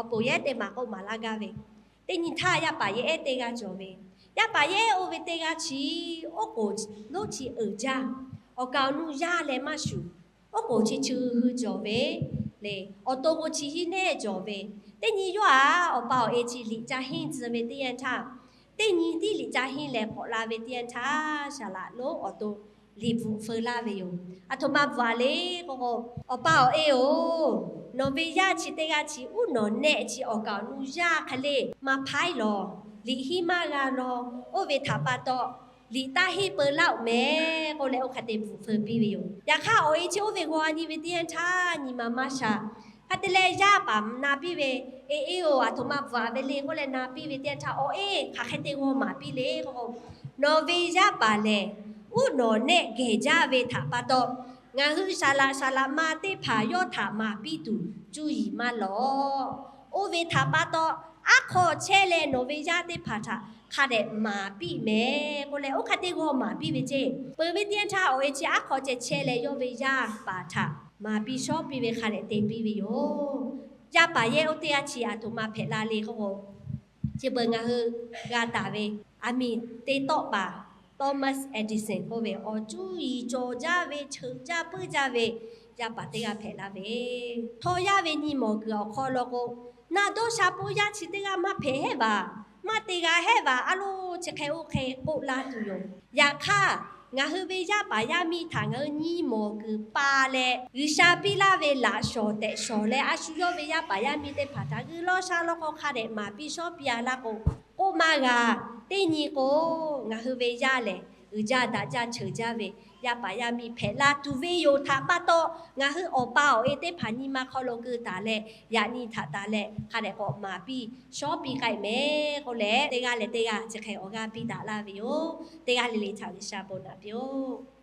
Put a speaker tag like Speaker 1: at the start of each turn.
Speaker 1: ปูเย่เตมาก็มาลากาเวเตนิท่ายาป่าเย่เตกาจอเวยาป่าเย่โอเวเตกาชีโอโกโนชีจ้าโอกาวนูยาเลมาชูโอโกชีชื่อจอเวလေအတော်ကိုချီနဲ့ကြော်ပဲတင်ညီရွာအပေါ့အေချီလီချာဟင်းစမေတယန်ထားတင်ညီတိလီချာဟင်းလေပေါ်လာပဲတယန်ထားရှာလာလို့အတော်လီဘူးဖလာပဲယုံအထမဘွာလေကိုအပေါ့အေယိုနော်ဗီယာချီတေကချီဦးနော်နဲ့ချီအကောင်နူရခလေမဖိုင်လောလီဟီမာလာနော်အိုဝေထာပါတော့လီတာဟီเปလောက်မဲကိုလေအခတဲ့ဘူးဖပြီးပြီယရခအိုအေချိုဝေကွာညီဝတယန်ထားညီမမရှာဖတ်တလေရပါနာပြီးပဲအေးဟိုအထမဘွာပဲလေကိုလေနာပြီးပြီတယန်ထားအိုအေခခတဲ့ကိုမာပြီးလေကိုနော်ဗီယာပါလေဦးနော်နဲ့ဂေကြဝေထာပါတော့ငါဟူရှာလာမာတိဖာယောထာမာပြီးသူကျူရီမလောအိုဝေထာပါတော့အခုချဲလေနော်ဗီယာတိဖာထာခါတဲ့မာပြီးမဲကိုလေဥခတိကိုမာပြီးပဲချေပဝိတျန်ထားအိုချာခေါ်ချဲလေယောဝေယာပါထာမာပြီးရှော့ပြီးပဲခါတဲ့တင်ပြီးပြီယောကြပါရဲ့ဥတရချီအတူမဖက်လာလေခေါချေဘငါဟဂါတာဝေအမီတေတော့ပါThomas Edison ကိုပဲအော်ကျူရီကြော်ကြဝေချုံကြပူကြဝေရပါတေကဖဲလာဝေထော်ရဝေညီမောကောခေါ်လောကိုနာတော့ရှာပူရချီတေကမဖဲဟဲ့ပါမတေကဟဲ့ပါအလိုချက်ခဲโอเคပို့လာတူယောရခငါဟဝေရပါရမိထာငညီမောကပါလေရရှာပီလာဝေလာရှောတဲ့ရှောလေအရှူယောဝေရပါရမိတဲ့ဖာတာကလောရှာလောခခတဲ့မာပီရှောပြာလာကိုမာကတင်ညီကိုငါဟဝေရလေဥကြတာကြချေကြဝေရပါရမိဖဲလာတူဝေယိုထာပတ်တော့ငါဟအပေါအေတေဖာနီမခေါလောကတာလေယာနီထာတာလေခါတဲ့ပေါ်မာပြီးရှော့ပြီးကြိုက်မဲကိုလေတေကလေတေကချက်ခဲဩကပြီးတာလာဝေယိုတေကလေလေချာရှာပေါ်နာပြော